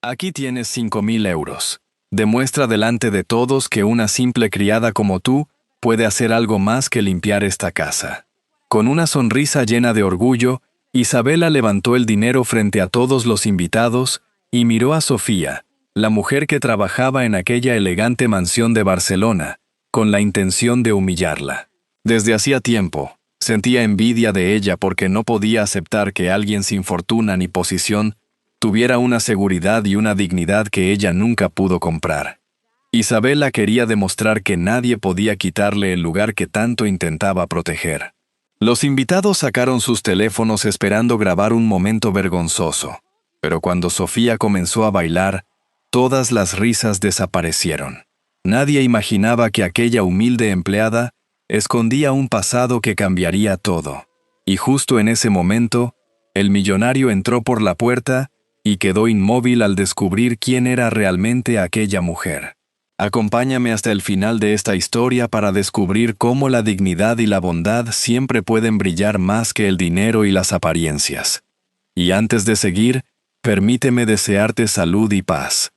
Aquí tienes 5.000 euros. Demuestra delante de todos que una simple criada como tú puede hacer algo más que limpiar esta casa. Con una sonrisa llena de orgullo, Isabela levantó el dinero frente a todos los invitados y miró a Sofía, la mujer que trabajaba en aquella elegante mansión de Barcelona, con la intención de humillarla. Desde hacía tiempo, sentía envidia de ella porque no podía aceptar que alguien sin fortuna ni posición tuviera una seguridad y una dignidad que ella nunca pudo comprar. Isabela quería demostrar que nadie podía quitarle el lugar que tanto intentaba proteger. Los invitados sacaron sus teléfonos esperando grabar un momento vergonzoso, pero cuando Sofía comenzó a bailar, todas las risas desaparecieron. Nadie imaginaba que aquella humilde empleada escondía un pasado que cambiaría todo. Y justo en ese momento, el millonario entró por la puerta y quedó inmóvil al descubrir quién era realmente aquella mujer. Acompáñame hasta el final de esta historia para descubrir cómo la dignidad y la bondad siempre pueden brillar más que el dinero y las apariencias. Y antes de seguir, permíteme desearte salud y paz.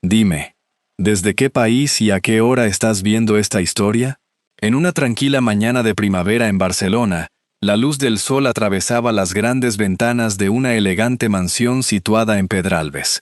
Dime, ¿desde qué país y a qué hora estás viendo esta historia? En una tranquila mañana de primavera en Barcelona, la luz del sol atravesaba las grandes ventanas de una elegante mansión situada en Pedralbes.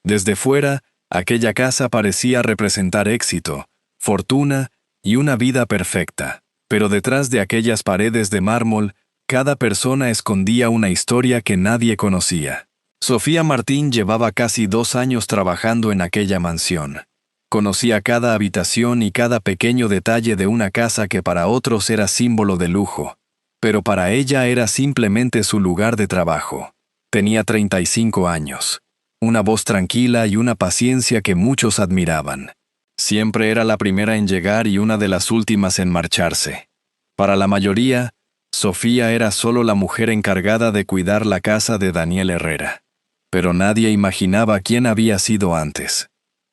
Desde fuera, aquella casa parecía representar éxito, fortuna y una vida perfecta. Pero detrás de aquellas paredes de mármol, cada persona escondía una historia que nadie conocía. Sofía Martín llevaba casi 2 años trabajando en aquella mansión. Conocía cada habitación y cada pequeño detalle de una casa que para otros era símbolo de lujo, pero para ella era simplemente su lugar de trabajo. Tenía 35 años, una voz tranquila y una paciencia que muchos admiraban. Siempre era la primera en llegar y una de las últimas en marcharse. Para la mayoría, Sofía era solo la mujer encargada de cuidar la casa de Daniel Herrera. Pero nadie imaginaba quién había sido antes.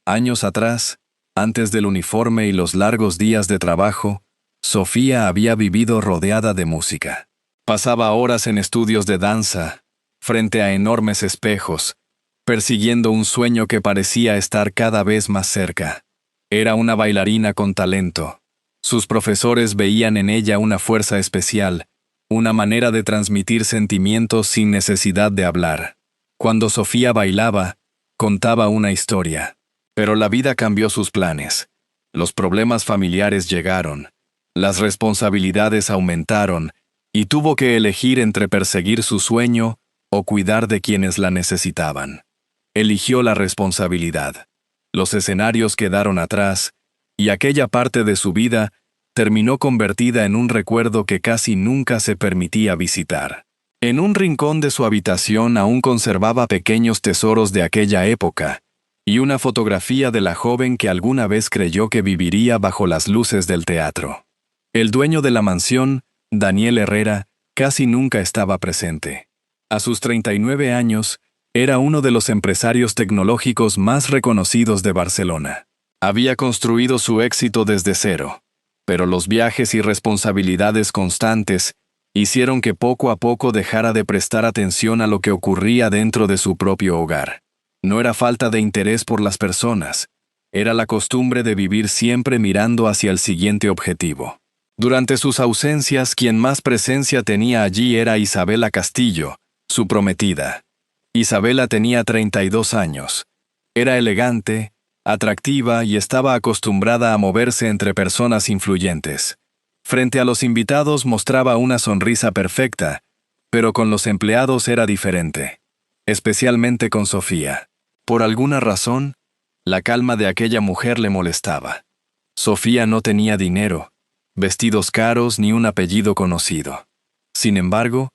Años atrás, antes del uniforme y los largos días de trabajo, Sofía había vivido rodeada de música. Pasaba horas en estudios de danza, frente a enormes espejos, persiguiendo un sueño que parecía estar cada vez más cerca. Era una bailarina con talento. Sus profesores veían en ella una fuerza especial, una manera de transmitir sentimientos sin necesidad de hablar. Cuando Sofía bailaba, contaba una historia. Pero la vida cambió sus planes. Los problemas familiares llegaron, las responsabilidades aumentaron, y tuvo que elegir entre perseguir su sueño o cuidar de quienes la necesitaban. Eligió la responsabilidad. Los escenarios quedaron atrás, y aquella parte de su vida terminó convertida en un recuerdo que casi nunca se permitía visitar. En un rincón de su habitación aún conservaba pequeños tesoros de aquella época, y una fotografía de la joven que alguna vez creyó que viviría bajo las luces del teatro. El dueño de la mansión, Daniel Herrera, casi nunca estaba presente. A sus 39 años, era uno de los empresarios tecnológicos más reconocidos de Barcelona. Había construido su éxito desde cero, pero los viajes y responsabilidades constantes hicieron que poco a poco dejara de prestar atención a lo que ocurría dentro de su propio hogar. No era falta de interés por las personas, era la costumbre de vivir siempre mirando hacia el siguiente objetivo. Durante sus ausencias, quien más presencia tenía allí era Isabela Castillo, su prometida. Isabela tenía 32 años. Era elegante, atractiva y estaba acostumbrada a moverse entre personas influyentes. Frente a los invitados mostraba una sonrisa perfecta, pero con los empleados era diferente, especialmente con Sofía. Por alguna razón, la calma de aquella mujer le molestaba. Sofía no tenía dinero, vestidos caros ni un apellido conocido. Sin embargo,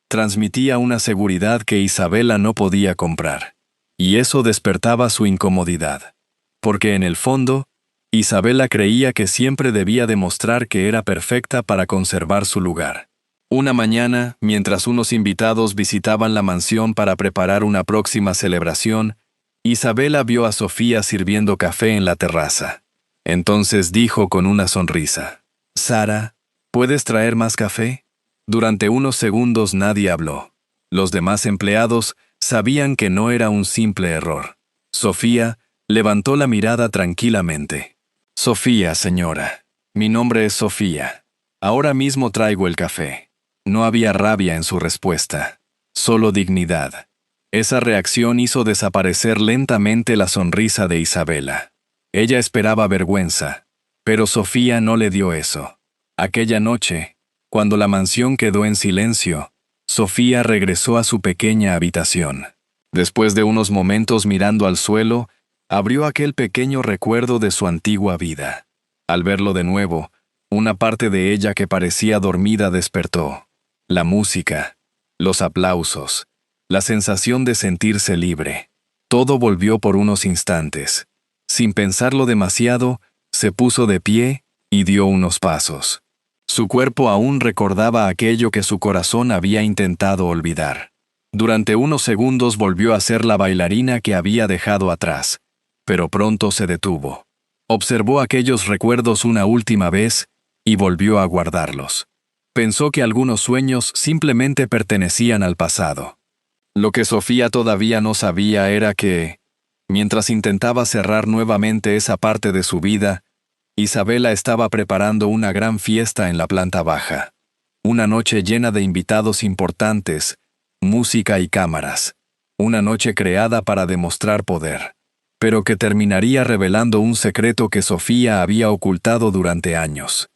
transmitía una seguridad que Isabela no podía comprar, y eso despertaba su incomodidad, porque en el fondo, Isabela creía que siempre debía demostrar que era perfecta para conservar su lugar. Una mañana, mientras unos invitados visitaban la mansión para preparar una próxima celebración, Isabela vio a Sofía sirviendo café en la terraza. Entonces dijo con una sonrisa: «Sara, ¿puedes traer más café?». Durante unos segundos nadie habló. Los demás empleados sabían que no era un simple error. Sofía levantó la mirada tranquilamente. Sofía, señora. Mi nombre es Sofía. Ahora mismo traigo el café. No había rabia en su respuesta, solo dignidad. Esa reacción hizo desaparecer lentamente la sonrisa de Isabela. Ella esperaba vergüenza, pero Sofía no le dio eso. Aquella noche, cuando la mansión quedó en silencio, Sofía regresó a su pequeña habitación. Después de unos momentos mirando al suelo, abrió aquel pequeño recuerdo de su antigua vida. Al verlo de nuevo, una parte de ella que parecía dormida despertó. La música, los aplausos, la sensación de sentirse libre. Todo volvió por unos instantes. Sin pensarlo demasiado, se puso de pie y dio unos pasos. Su cuerpo aún recordaba aquello que su corazón había intentado olvidar. Durante unos segundos volvió a ser la bailarina que había dejado atrás, pero pronto se detuvo. Observó aquellos recuerdos una última vez y volvió a guardarlos. Pensó que algunos sueños simplemente pertenecían al pasado. Lo que Sofía todavía no sabía era que, mientras intentaba cerrar nuevamente esa parte de su vida, Isabela estaba preparando una gran fiesta en la planta baja. Una noche llena de invitados importantes, música y cámaras. Una noche creada para demostrar poder, pero que terminaría revelando un secreto que Sofía había ocultado durante años.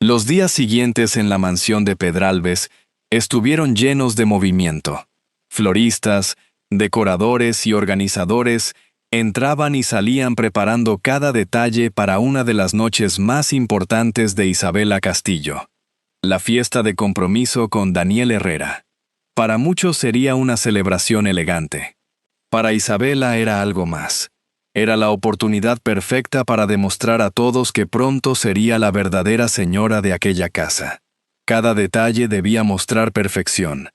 Los días siguientes en la mansión de Pedralbes estuvieron llenos de movimiento. Floristas, decoradores y organizadores entraban y salían preparando cada detalle para una de las noches más importantes de Isabela Castillo, la fiesta de compromiso con Daniel Herrera. Para muchos sería una celebración elegante. Para Isabela era algo más. Era la oportunidad perfecta para demostrar a todos que pronto sería la verdadera señora de aquella casa. Cada detalle debía mostrar perfección.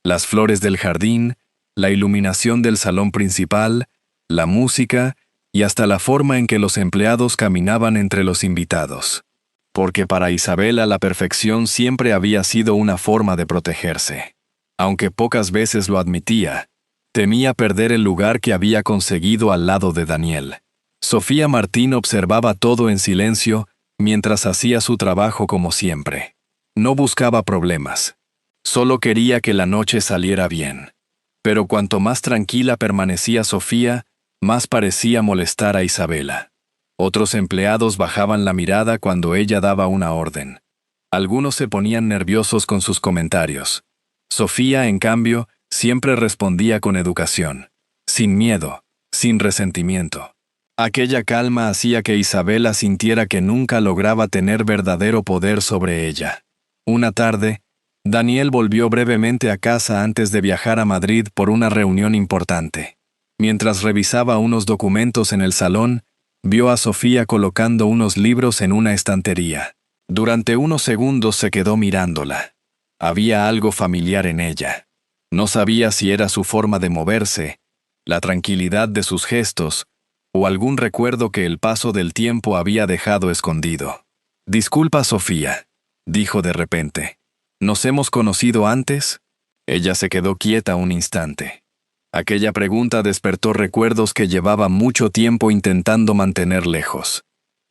Las flores del jardín, la iluminación del salón principal, la música y hasta la forma en que los empleados caminaban entre los invitados. Porque para Isabela la perfección siempre había sido una forma de protegerse. Aunque pocas veces lo admitía, temía perder el lugar que había conseguido al lado de Daniel. Sofía Martín observaba todo en silencio mientras hacía su trabajo como siempre. No buscaba problemas. Solo quería que la noche saliera bien. Pero cuanto más tranquila permanecía Sofía, más parecía molestar a Isabela. Otros empleados bajaban la mirada cuando ella daba una orden. Algunos se ponían nerviosos con sus comentarios. Sofía, en cambio, siempre respondía con educación, sin miedo, sin resentimiento. Aquella calma hacía que Isabela sintiera que nunca lograba tener verdadero poder sobre ella. Una tarde, Daniel volvió brevemente a casa antes de viajar a Madrid por una reunión importante. Mientras revisaba unos documentos en el salón, vio a Sofía colocando unos libros en una estantería. Durante unos segundos se quedó mirándola. Había algo familiar en ella. No sabía si era su forma de moverse, la tranquilidad de sus gestos, o algún recuerdo que el paso del tiempo había dejado escondido. «Disculpa, Sofía», dijo de repente. «¿Nos hemos conocido antes?» Ella se quedó quieta un instante. Aquella pregunta despertó recuerdos que llevaba mucho tiempo intentando mantener lejos.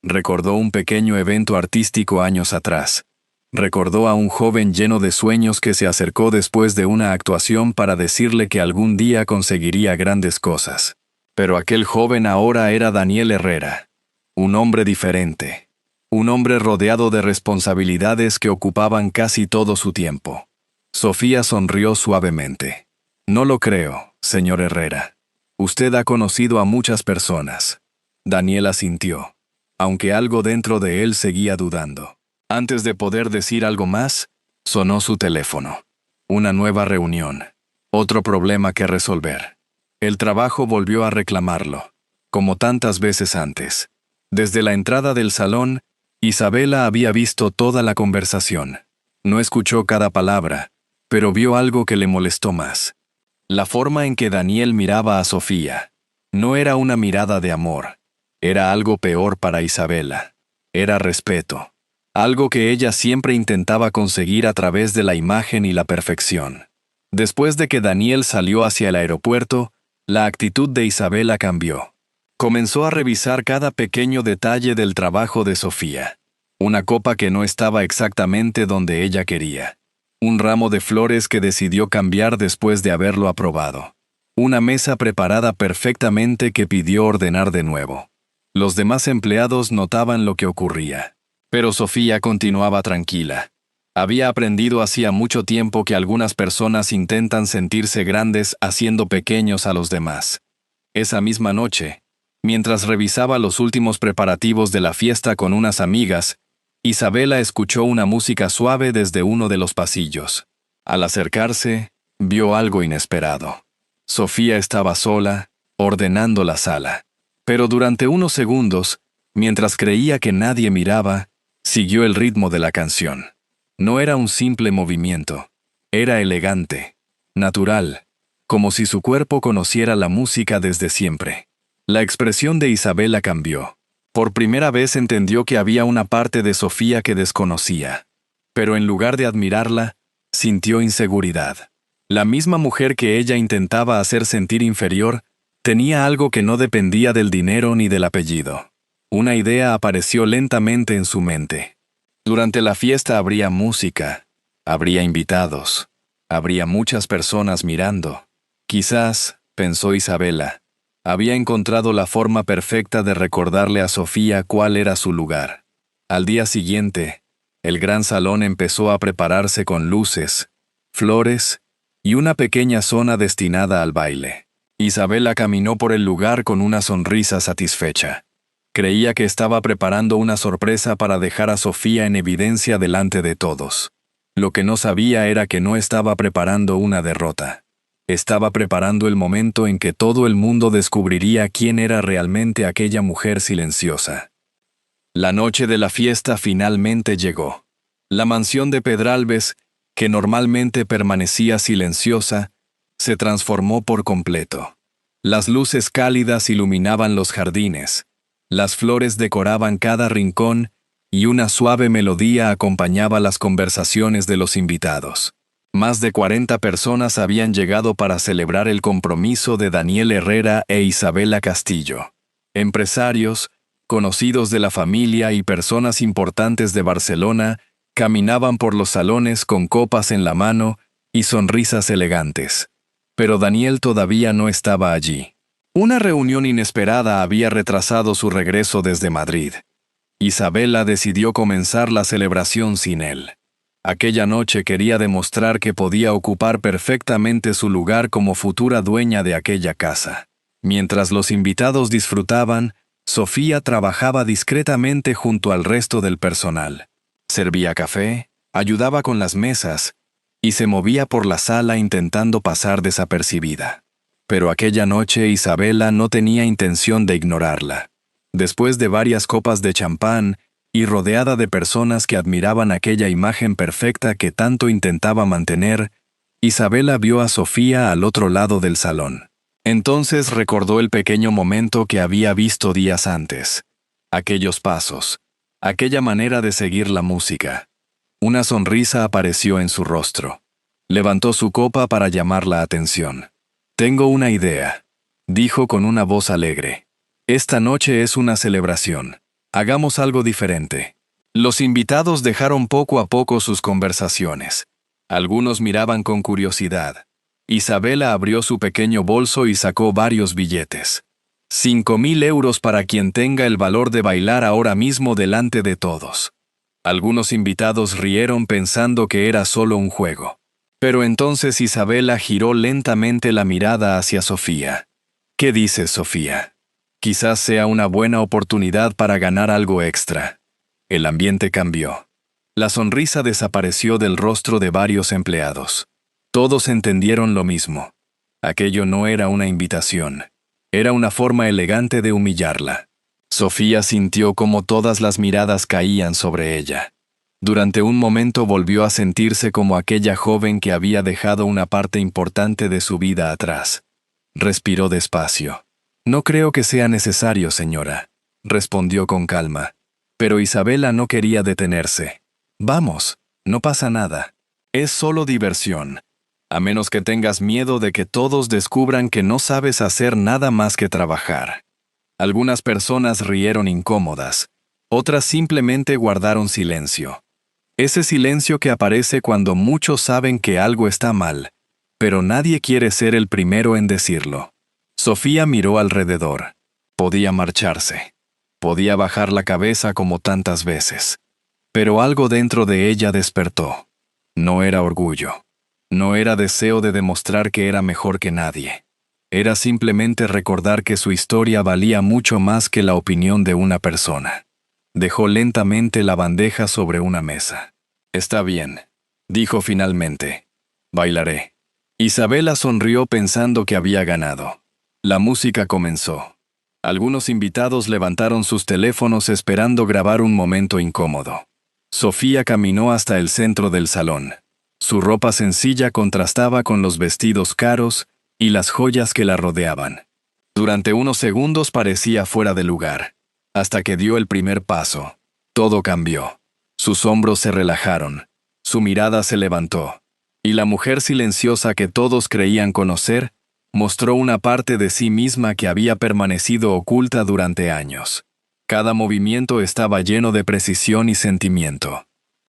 Recordó un pequeño evento artístico años atrás. Recordó a un joven lleno de sueños que se acercó después de una actuación para decirle que algún día conseguiría grandes cosas. Pero aquel joven ahora era Daniel Herrera, un hombre diferente, un hombre rodeado de responsabilidades que ocupaban casi todo su tiempo. Sofía sonrió suavemente. «No lo creo, señor Herrera. Usted ha conocido a muchas personas». Daniel asintió, aunque algo dentro de él seguía dudando. Antes de poder decir algo más, sonó su teléfono. Una nueva reunión. Otro problema que resolver. El trabajo volvió a reclamarlo, como tantas veces antes. Desde la entrada del salón, Isabela había visto toda la conversación. No escuchó cada palabra, pero vio algo que le molestó más. La forma en que Daniel miraba a Sofía. No era una mirada de amor. Era algo peor para Isabela. Era respeto. Algo que ella siempre intentaba conseguir a través de la imagen y la perfección. Después de que Daniel salió hacia el aeropuerto, La actitud de Isabela cambió. Comenzó a revisar cada pequeño detalle del trabajo de Sofía. Una copa que no estaba exactamente donde ella quería. Un ramo de flores que decidió cambiar después de haberlo aprobado. Una mesa preparada perfectamente que pidió ordenar de nuevo. Los demás empleados notaban lo que ocurría. Pero Sofía continuaba tranquila. Había aprendido hacía mucho tiempo que algunas personas intentan sentirse grandes haciendo pequeños a los demás. Esa misma noche, mientras revisaba los últimos preparativos de la fiesta con unas amigas, Isabela escuchó una música suave desde uno de los pasillos. Al acercarse, vio algo inesperado. Sofía estaba sola, ordenando la sala. Pero durante unos segundos, mientras creía que nadie miraba, siguió el ritmo de la canción. No era un simple movimiento. Era elegante, natural, como si su cuerpo conociera la música desde siempre. La expresión de Isabela cambió. Por primera vez entendió que había una parte de Sofía que desconocía. Pero en lugar de admirarla, sintió inseguridad. La misma mujer que ella intentaba hacer sentir inferior, tenía algo que no dependía del dinero ni del apellido. Una idea apareció lentamente en su mente. Durante la fiesta habría música, habría invitados, habría muchas personas mirando. Quizás, pensó Isabela, había encontrado la forma perfecta de recordarle a Sofía cuál era su lugar. Al día siguiente, el gran salón empezó a prepararse con luces, flores y una pequeña zona destinada al baile. Isabela caminó por el lugar con una sonrisa satisfecha. Creía que estaba preparando una sorpresa para dejar a Sofía en evidencia delante de todos. Lo que no sabía era que no estaba preparando una derrota. Estaba preparando el momento en que todo el mundo descubriría quién era realmente aquella mujer silenciosa. La noche de la fiesta finalmente llegó. La mansión de Pedralbes, que normalmente permanecía silenciosa, se transformó por completo. Las luces cálidas iluminaban los jardines, las flores decoraban cada rincón y una suave melodía acompañaba las conversaciones de los invitados. Más de 40 personas habían llegado para celebrar el compromiso de Daniel Herrera e Isabela Castillo. Empresarios, conocidos de la familia y personas importantes de Barcelona caminaban por los salones con copas en la mano y sonrisas elegantes. Pero Daniel todavía no estaba allí. Una reunión inesperada había retrasado su regreso desde Madrid. Isabela decidió comenzar la celebración sin él. Aquella noche quería demostrar que podía ocupar perfectamente su lugar como futura dueña de aquella casa. Mientras los invitados disfrutaban, Sofía trabajaba discretamente junto al resto del personal. Servía café, ayudaba con las mesas, y se movía por la sala intentando pasar desapercibida. Pero aquella noche Isabela no tenía intención de ignorarla. Después de varias copas de champán y rodeada de personas que admiraban aquella imagen perfecta que tanto intentaba mantener, Isabela vio a Sofía al otro lado del salón. Entonces recordó el pequeño momento que había visto días antes. Aquellos pasos, aquella manera de seguir la música. Una sonrisa apareció en su rostro. Levantó su copa para llamar la atención. «Tengo una idea», dijo con una voz alegre. «Esta noche es una celebración. Hagamos algo diferente». Los invitados dejaron poco a poco sus conversaciones. Algunos miraban con curiosidad. Isabela abrió su pequeño bolso y sacó varios billetes. 5.000 euros para quien tenga el valor de bailar ahora mismo delante de todos. Algunos invitados rieron pensando que era solo un juego. Pero entonces Isabela giró lentamente la mirada hacia Sofía. «¿Qué dices, Sofía? Quizás sea una buena oportunidad para ganar algo extra». El ambiente cambió. La sonrisa desapareció del rostro de varios empleados. Todos entendieron lo mismo. Aquello no era una invitación. Era una forma elegante de humillarla. Sofía sintió cómo todas las miradas caían sobre ella. Durante un momento volvió a sentirse como aquella joven que había dejado una parte importante de su vida atrás. Respiró despacio. «No creo que sea necesario, señora», respondió con calma. Pero Isabela no quería detenerse. «Vamos, no pasa nada. Es solo diversión. a menos que tengas miedo de que todos descubran que no sabes hacer nada más que trabajar. Algunas personas rieron incómodas, otras simplemente guardaron silencio. Ese silencio que aparece cuando muchos saben que algo está mal, pero nadie quiere ser el primero en decirlo. Sofía miró alrededor. Podía marcharse. Podía bajar la cabeza como tantas veces. Pero algo dentro de ella despertó. No era orgullo. No era deseo de demostrar que era mejor que nadie. Era simplemente recordar que su historia valía mucho más que la opinión de una persona. Dejó lentamente la bandeja sobre una mesa. «Está bien», dijo finalmente. «Bailaré». Isabela sonrió pensando que había ganado. La música comenzó. Algunos invitados levantaron sus teléfonos esperando grabar un momento incómodo. Sofía caminó hasta el centro del salón. Su ropa sencilla contrastaba con los vestidos caros y las joyas que la rodeaban. Durante unos segundos parecía fuera de lugar, hasta que dio el primer paso. Todo cambió. Sus hombros se relajaron, su mirada se levantó, y la mujer silenciosa que todos creían conocer mostró una parte de sí misma que había permanecido oculta durante años. Cada movimiento estaba lleno de precisión y sentimiento.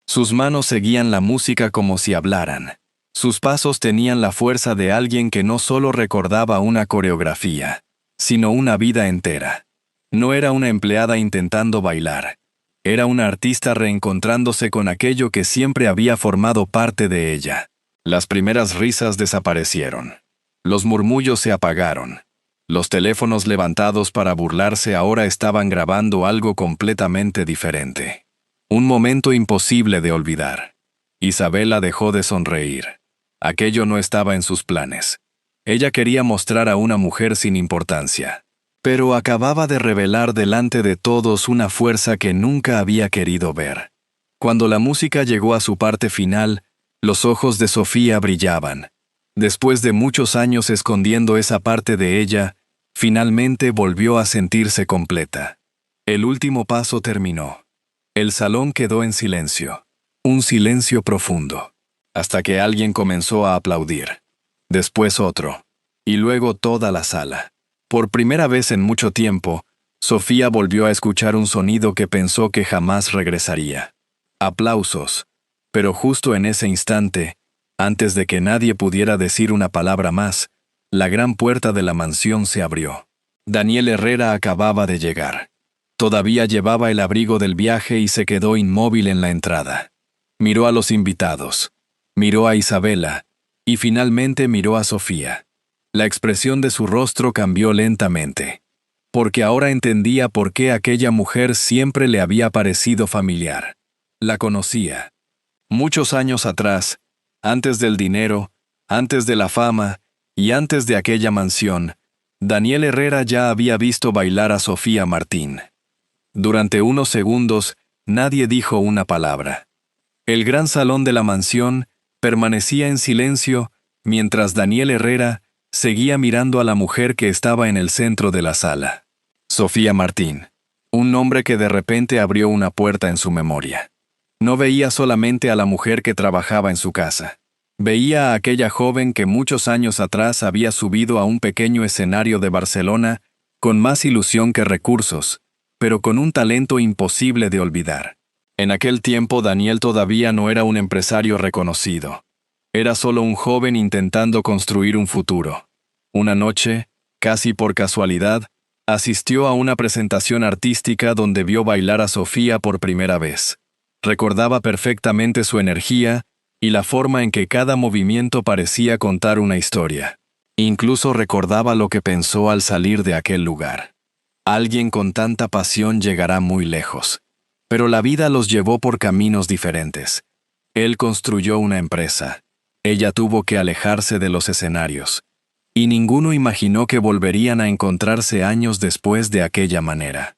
Sus manos seguían la música como si hablaran. Sus pasos tenían la fuerza de alguien que no solo recordaba una coreografía, sino una vida entera. No era una empleada intentando bailar. Era una artista reencontrándose con aquello que siempre había formado parte de ella. Las primeras risas desaparecieron. Los murmullos se apagaron. Los teléfonos levantados para burlarse ahora estaban grabando algo completamente diferente. Un momento imposible de olvidar. Isabela dejó de sonreír. Aquello no estaba en sus planes. Ella quería mostrar a una mujer sin importancia. Pero acababa de revelar delante de todos una fuerza que nunca había querido ver. Cuando la música llegó a su parte final, los ojos de Sofía brillaban. Después de muchos años escondiendo esa parte de ella, finalmente volvió a sentirse completa. El último paso terminó. El salón quedó en silencio. Un silencio profundo. Hasta que alguien comenzó a aplaudir. Después otro. Y luego toda la sala. Por primera vez en mucho tiempo, Sofía volvió a escuchar un sonido que pensó que jamás regresaría. Aplausos. Pero justo en ese instante, antes de que nadie pudiera decir una palabra más, la gran puerta de la mansión se abrió. Daniel Herrera acababa de llegar. Todavía llevaba el abrigo del viaje y se quedó inmóvil en la entrada. Miró a los invitados. Miró a Isabela. Y finalmente miró a Sofía. La expresión de su rostro cambió lentamente. Porque ahora entendía por qué aquella mujer siempre le había parecido familiar. La conocía. Muchos años atrás, antes del dinero, antes de la fama y antes de aquella mansión, Daniel Herrera ya había visto bailar a Sofía Martín. Durante unos segundos, nadie dijo una palabra. El gran salón de la mansión permanecía en silencio mientras Daniel Herrera seguía mirando a la mujer que estaba en el centro de la sala. Sofía Martín. Un nombre que de repente abrió una puerta en su memoria. No veía solamente a la mujer que trabajaba en su casa. Veía a aquella joven que muchos años atrás había subido a un pequeño escenario de Barcelona con más ilusión que recursos, pero con un talento imposible de olvidar. En aquel tiempo Daniel todavía no era un empresario reconocido. Era solo un joven intentando construir un futuro. Una noche, casi por casualidad, asistió a una presentación artística donde vio bailar a Sofía por primera vez. Recordaba perfectamente su energía y la forma en que cada movimiento parecía contar una historia. Incluso recordaba lo que pensó al salir de aquel lugar. Alguien con tanta pasión llegará muy lejos. Pero la vida los llevó por caminos diferentes. Él construyó una empresa. Ella tuvo que alejarse de los escenarios. Y ninguno imaginó que volverían a encontrarse años después de aquella manera.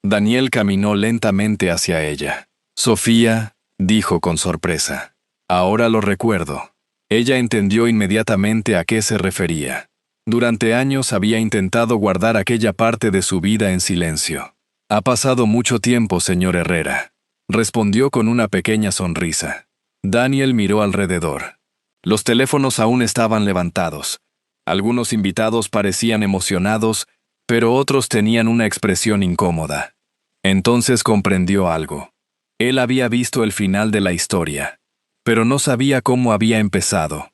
Daniel caminó lentamente hacia ella. «Sofía», dijo con sorpresa. «Ahora lo recuerdo». Ella entendió inmediatamente a qué se refería. Durante años había intentado guardar aquella parte de su vida en silencio. «Ha pasado mucho tiempo, señor Herrera», respondió con una pequeña sonrisa. Daniel miró alrededor. Los teléfonos aún estaban levantados. Algunos invitados parecían emocionados, pero otros tenían una expresión incómoda. Entonces comprendió algo. Él había visto el final de la historia, pero no sabía cómo había empezado.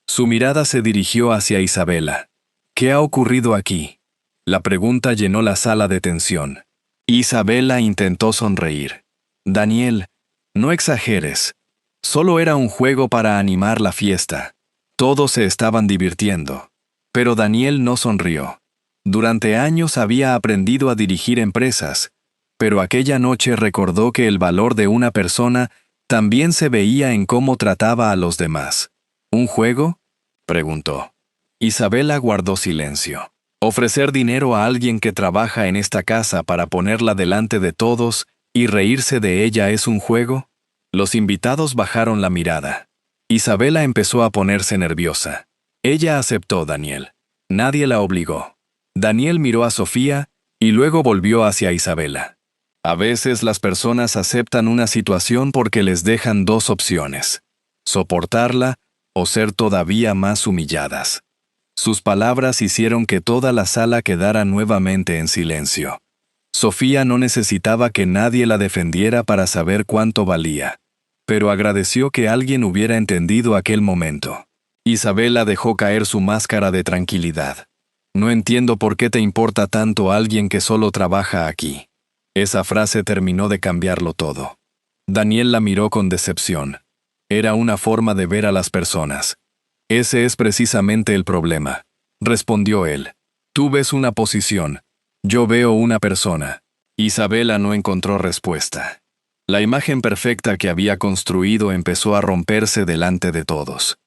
Su mirada se dirigió hacia Isabela. ¿Qué ha ocurrido aquí? La pregunta llenó la sala de tensión. Isabela intentó sonreír. Daniel, no exageres. Solo era un juego para animar la fiesta. Todos se estaban divirtiendo. Pero Daniel no sonrió. Durante años había aprendido a dirigir empresas, pero aquella noche recordó que el valor de una persona también se veía en cómo trataba a los demás. ¿Un juego?, preguntó. Isabela guardó silencio. Ofrecer dinero a alguien que trabaja en esta casa para ponerla delante de todos y reírse de ella es un juego. Los invitados bajaron la mirada. Isabela empezó a ponerse nerviosa. Ella aceptó, Daniel. Nadie la obligó. Daniel miró a Sofía y luego volvió hacia Isabela. A veces las personas aceptan una situación porque les dejan dos opciones: soportarla o ser todavía más humilladas. Sus palabras hicieron que toda la sala quedara nuevamente en silencio. Sofía no necesitaba que nadie la defendiera para saber cuánto valía, pero agradeció que alguien hubiera entendido aquel momento. Isabela dejó caer su máscara de tranquilidad. No entiendo por qué te importa tanto alguien que solo trabaja aquí. Esa frase terminó de cambiarlo todo. Daniel la miró con decepción. Era una forma de ver a las personas. Ese es precisamente el problema, respondió él. Tú ves una posición, yo veo una persona. Isabela no encontró respuesta. La imagen perfecta que había construido empezó a romperse delante de todos.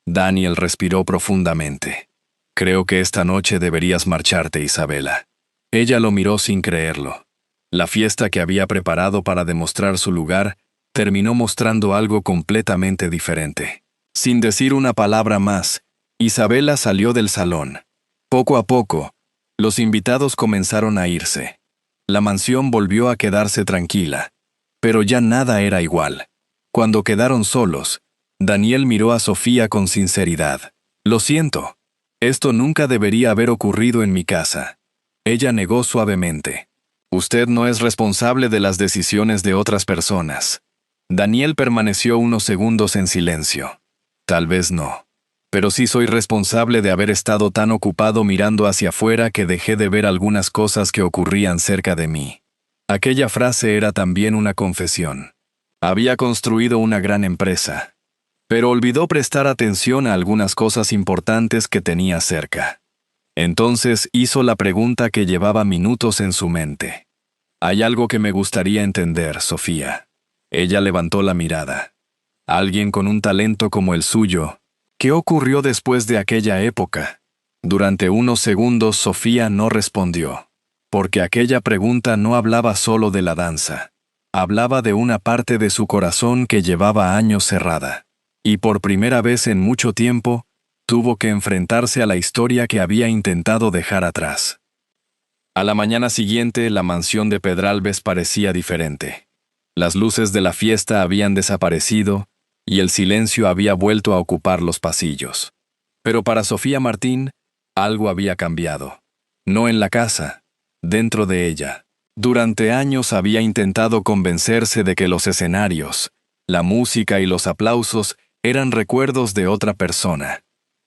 Daniel respiró profundamente. Creo que esta noche deberías marcharte, Isabela. Ella lo miró sin creerlo. La fiesta que había preparado para demostrar su lugar terminó mostrando algo completamente diferente. Sin decir una palabra más, Isabela salió del salón. Poco a poco, los invitados comenzaron a irse. La mansión volvió a quedarse tranquila, pero ya nada era igual. Cuando quedaron solos, Daniel miró a Sofía con sinceridad. Lo siento. Esto nunca debería haber ocurrido en mi casa. Ella negó suavemente. Usted no es responsable de las decisiones de otras personas. Daniel permaneció unos segundos en silencio. Tal vez no. Pero sí soy responsable de haber estado tan ocupado mirando hacia afuera que dejé de ver algunas cosas que ocurrían cerca de mí. Aquella frase era también una confesión. Había construido una gran empresa, pero olvidó prestar atención a algunas cosas importantes que tenía cerca. Entonces hizo la pregunta que llevaba minutos en su mente. Hay algo que me gustaría entender, Sofía. Ella levantó la mirada. Alguien con un talento como el suyo. ¿Qué ocurrió después de aquella época? Durante unos segundos Sofía no respondió, porque aquella pregunta no hablaba solo de la danza. Hablaba de una parte de su corazón que llevaba años cerrada. Y por primera vez en mucho tiempo, tuvo que enfrentarse a la historia que había intentado dejar atrás. A la mañana siguiente, la mansión de Pedralbes parecía diferente. Las luces de la fiesta habían desaparecido y el silencio había vuelto a ocupar los pasillos. Pero para Sofía Martín, algo había cambiado. No en la casa, dentro de ella. Durante años había intentado convencerse de que los escenarios, la música y los aplausos eran recuerdos de otra persona.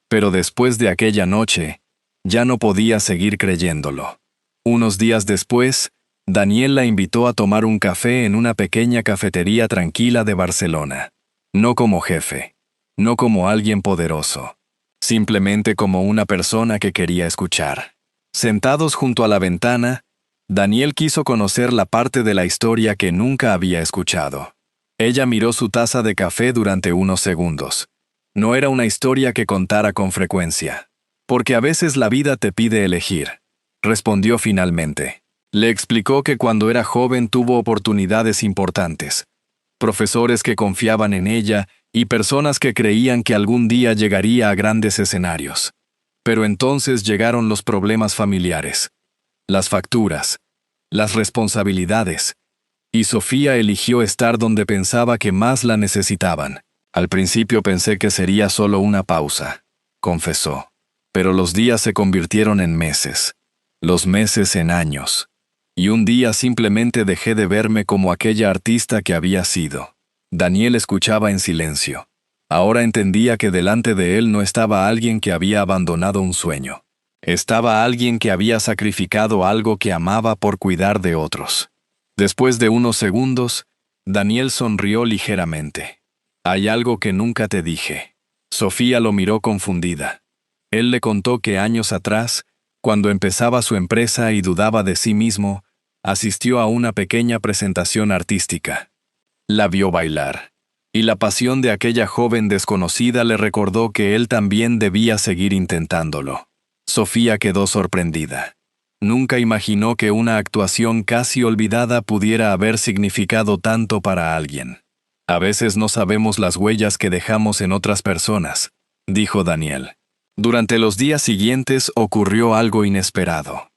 Pero después de aquella noche, ya no podía seguir creyéndolo. Unos días después, Daniel la invitó a tomar un café en una pequeña cafetería tranquila de Barcelona. No como jefe, no como alguien poderoso, simplemente como una persona que quería escuchar. Sentados junto a la ventana, Daniel quiso conocer la parte de la historia que nunca había escuchado. Ella miró su taza de café durante unos segundos. No era una historia que contara con frecuencia, porque a veces la vida te pide elegir, respondió finalmente. Le explicó que cuando era joven tuvo oportunidades importantes, profesores que confiaban en ella y personas que creían que algún día llegaría a grandes escenarios. Pero entonces llegaron los problemas familiares, las facturas, las responsabilidades, y Sofía eligió estar donde pensaba que más la necesitaban, Al principio pensé que sería solo una pausa, confesó. Pero los días se convirtieron en meses, los meses en años. Y un día simplemente dejé de verme como aquella artista que había sido. Daniel escuchaba en silencio. Ahora entendía que delante de él no estaba alguien que había abandonado un sueño. Estaba alguien que había sacrificado algo que amaba por cuidar de otros. Después de unos segundos, Daniel sonrió ligeramente. «Hay algo que nunca te dije». Sofía lo miró confundida. Él le contó que años atrás, cuando empezaba su empresa y dudaba de sí mismo, asistió a una pequeña presentación artística. La vio bailar, y la pasión de aquella joven desconocida le recordó que él también debía seguir intentándolo. Sofía quedó sorprendida. Nunca imaginó que una actuación casi olvidada pudiera haber significado tanto para alguien. «A veces no sabemos las huellas que dejamos en otras personas», dijo Daniel. Durante los días siguientes ocurrió algo inesperado.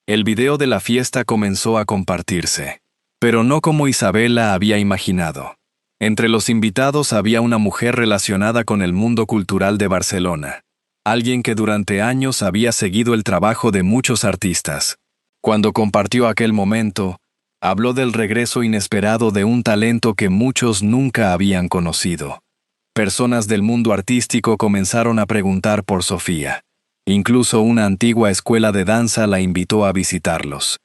El video de la fiesta comenzó a compartirse, pero no como Isabela había imaginado. Entre los invitados había una mujer relacionada con el mundo cultural de Barcelona, alguien que durante años había seguido el trabajo de muchos artistas. Cuando compartió aquel momento, habló del regreso inesperado de un talento que muchos nunca habían conocido. Personas del mundo artístico comenzaron a preguntar por Sofía. Incluso una antigua escuela de danza la invitó a visitarlos.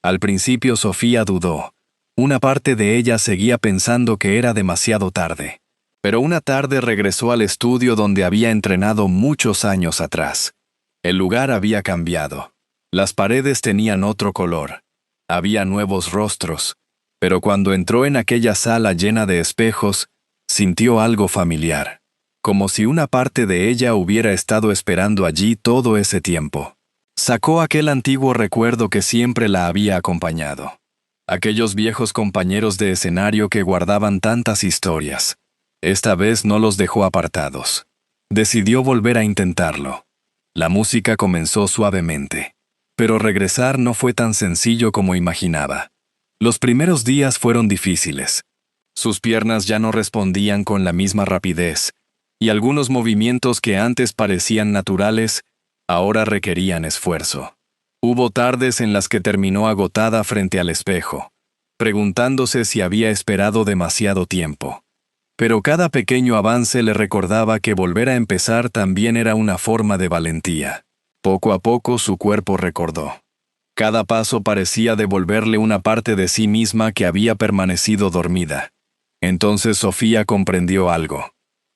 Al principio Sofía dudó. Una parte de ella seguía pensando que era demasiado tarde. Pero una tarde regresó al estudio donde había entrenado muchos años atrás. El lugar había cambiado. Las paredes tenían otro color. Había nuevos rostros. Pero cuando entró en aquella sala llena de espejos, sintió algo familiar. Como si una parte de ella hubiera estado esperando allí todo ese tiempo. Sacó aquel antiguo recuerdo que siempre la había acompañado. Aquellos viejos compañeros de escenario que guardaban tantas historias. Esta vez no los dejó apartados. Decidió volver a intentarlo. La música comenzó suavemente. Pero regresar no fue tan sencillo como imaginaba. Los primeros días fueron difíciles. Sus piernas ya no respondían con la misma rapidez, y algunos movimientos que antes parecían naturales, ahora requerían esfuerzo. Hubo tardes en las que terminó agotada frente al espejo, preguntándose si había esperado demasiado tiempo. Pero cada pequeño avance le recordaba que volver a empezar también era una forma de valentía. Poco a poco su cuerpo recordó. Cada paso parecía devolverle una parte de sí misma que había permanecido dormida. Entonces Sofía comprendió algo.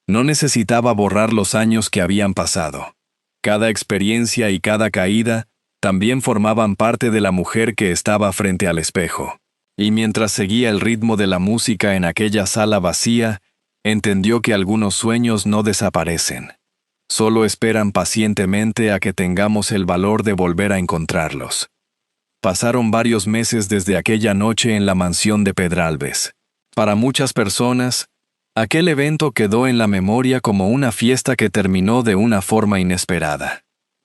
No necesitaba borrar los años que habían pasado. Cada experiencia y cada caída también formaban parte de la mujer que estaba frente al espejo. Y mientras seguía el ritmo de la música en aquella sala vacía, entendió que algunos sueños no desaparecen. Solo esperan pacientemente a que tengamos el valor de volver a encontrarlos. Pasaron varios meses desde aquella noche en la mansión de Pedralbes. Para muchas personas, aquel evento quedó en la memoria como una fiesta que terminó de una forma inesperada.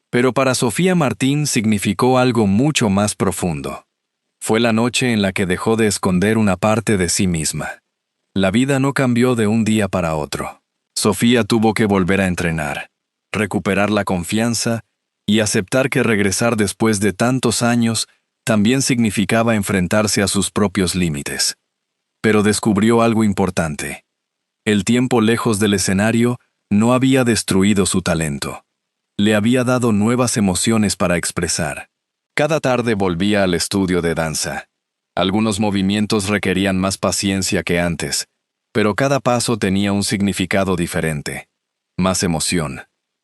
Pero para Sofía Martín significó algo mucho más profundo. Fue la noche en la que dejó de esconder una parte de sí misma. La vida no cambió de un día para otro. Sofía tuvo que volver a entrenar, recuperar la confianza y aceptar que regresar después de tantos años también significaba enfrentarse a sus propios límites. Pero descubrió algo importante. El tiempo lejos del escenario no había destruido su talento. Le había dado nuevas emociones para expresar. Cada tarde volvía al estudio de danza. Algunos movimientos requerían más paciencia que antes, pero cada paso tenía un significado diferente. Más emoción,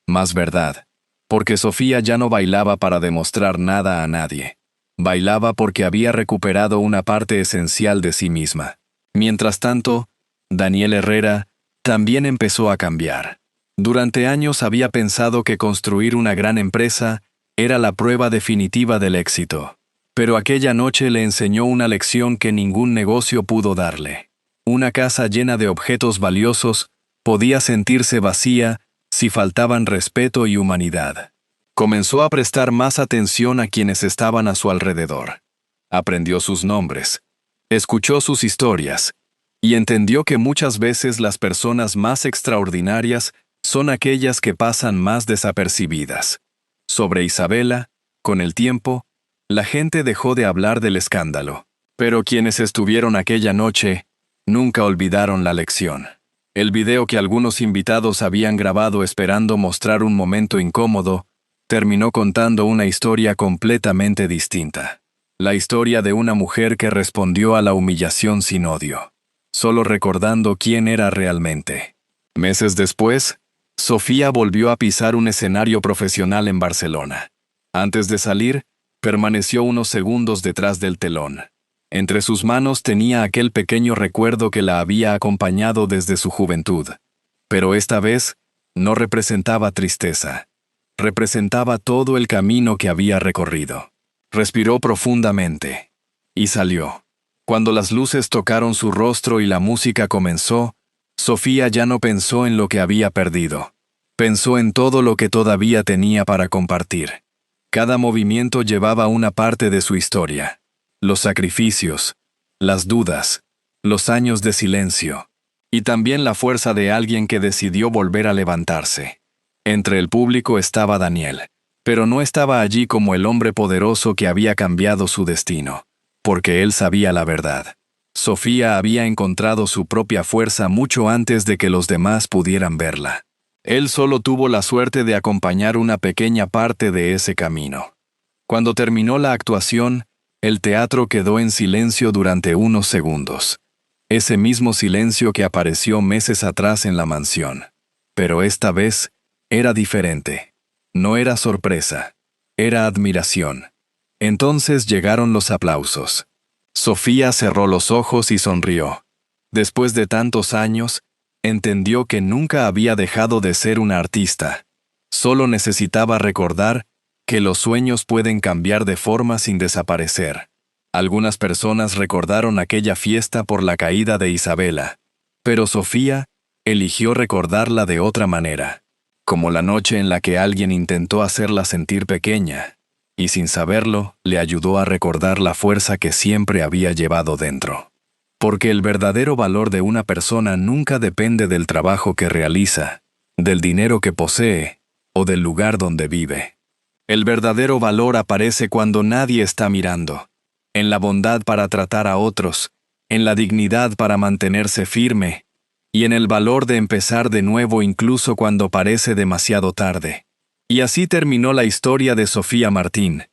más verdad, porque Sofía ya no bailaba para demostrar nada a nadie. Bailaba porque había recuperado una parte esencial de sí misma. Mientras tanto, Daniel Herrera también empezó a cambiar. Durante años había pensado que construir una gran empresa era la prueba definitiva del éxito. Pero aquella noche le enseñó una lección que ningún negocio pudo darle. Una casa llena de objetos valiosos podía sentirse vacía si faltaban respeto y humanidad. Comenzó a prestar más atención a quienes estaban a su alrededor. Aprendió sus nombres. Escuchó sus historias y entendió que muchas veces las personas más extraordinarias son aquellas que pasan más desapercibidas. Sobre Isabela, con el tiempo, la gente dejó de hablar del escándalo, pero quienes estuvieron aquella noche nunca olvidaron la lección. El video que algunos invitados habían grabado esperando mostrar un momento incómodo terminó contando una historia completamente distinta. La historia de una mujer que respondió a la humillación sin odio, solo recordando quién era realmente. Meses después, Sofía volvió a pisar un escenario profesional en Barcelona. Antes de salir, permaneció unos segundos detrás del telón. Entre sus manos tenía aquel pequeño recuerdo que la había acompañado desde su juventud. Pero esta vez no representaba tristeza. Representaba todo el camino que había recorrido. Respiró profundamente y salió. Cuando las luces tocaron su rostro y la música comenzó, Sofía ya no pensó en lo que había perdido. Pensó en todo lo que todavía tenía para compartir. Cada movimiento llevaba una parte de su historia. Los sacrificios, las dudas, los años de silencio, y también la fuerza de alguien que decidió volver a levantarse. Entre el público estaba Daniel, pero no estaba allí como el hombre poderoso que había cambiado su destino, porque él sabía la verdad. Sofía había encontrado su propia fuerza mucho antes de que los demás pudieran verla. Él solo tuvo la suerte de acompañar una pequeña parte de ese camino. Cuando terminó la actuación, el teatro quedó en silencio durante unos segundos. Ese mismo silencio que apareció meses atrás en la mansión. Pero esta vez era diferente. No era sorpresa, era admiración. Entonces llegaron los aplausos. Sofía cerró los ojos y sonrió. Después de tantos años, entendió que nunca había dejado de ser una artista. Solo necesitaba recordar que los sueños pueden cambiar de forma sin desaparecer. Algunas personas recordaron aquella fiesta por la caída de Isabela, pero Sofía eligió recordarla de otra manera, como la noche en la que alguien intentó hacerla sentir pequeña, y sin saberlo, le ayudó a recordar la fuerza que siempre había llevado dentro. Porque el verdadero valor de una persona nunca depende del trabajo que realiza, del dinero que posee o del lugar donde vive. El verdadero valor aparece cuando nadie está mirando, en la bondad para tratar a otros, en la dignidad para mantenerse firme, y en el valor de empezar de nuevo incluso cuando parece demasiado tarde. Y así terminó la historia de Sofía Martín,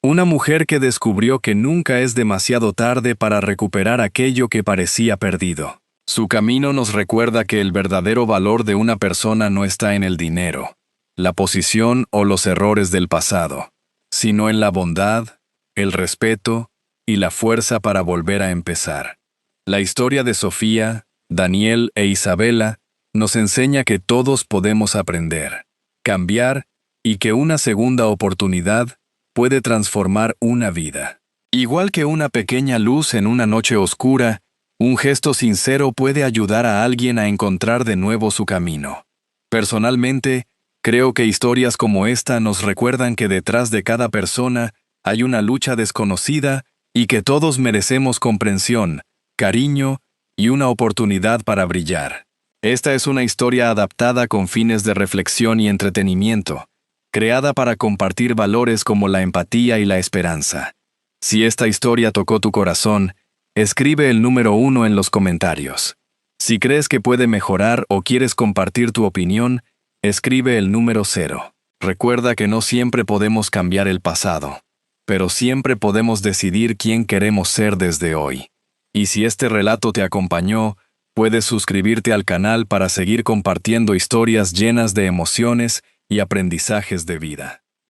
una mujer que descubrió que nunca es demasiado tarde para recuperar aquello que parecía perdido. Su camino nos recuerda que el verdadero valor de una persona no está en el dinero, la posición o los errores del pasado, sino en la bondad, el respeto y la fuerza para volver a empezar. La historia de Sofía, Daniel e Isabela nos enseña que todos podemos aprender, cambiar y que una segunda oportunidad puede transformar una vida. Igual que una pequeña luz en una noche oscura, un gesto sincero puede ayudar a alguien a encontrar de nuevo su camino. Personalmente, creo que historias como esta nos recuerdan que detrás de cada persona hay una lucha desconocida y que todos merecemos comprensión, cariño y una oportunidad para brillar. Esta es una historia adaptada con fines de reflexión y entretenimiento, creada para compartir valores como la empatía y la esperanza. Si esta historia tocó tu corazón, escribe el número 1 en los comentarios. Si crees que puede mejorar o quieres compartir tu opinión, escribe el número 0. Recuerda que no siempre podemos cambiar el pasado, pero siempre podemos decidir quién queremos ser desde hoy. Y si este relato te acompañó, puedes suscribirte al canal para seguir compartiendo historias llenas de emociones y aprendizajes de vida.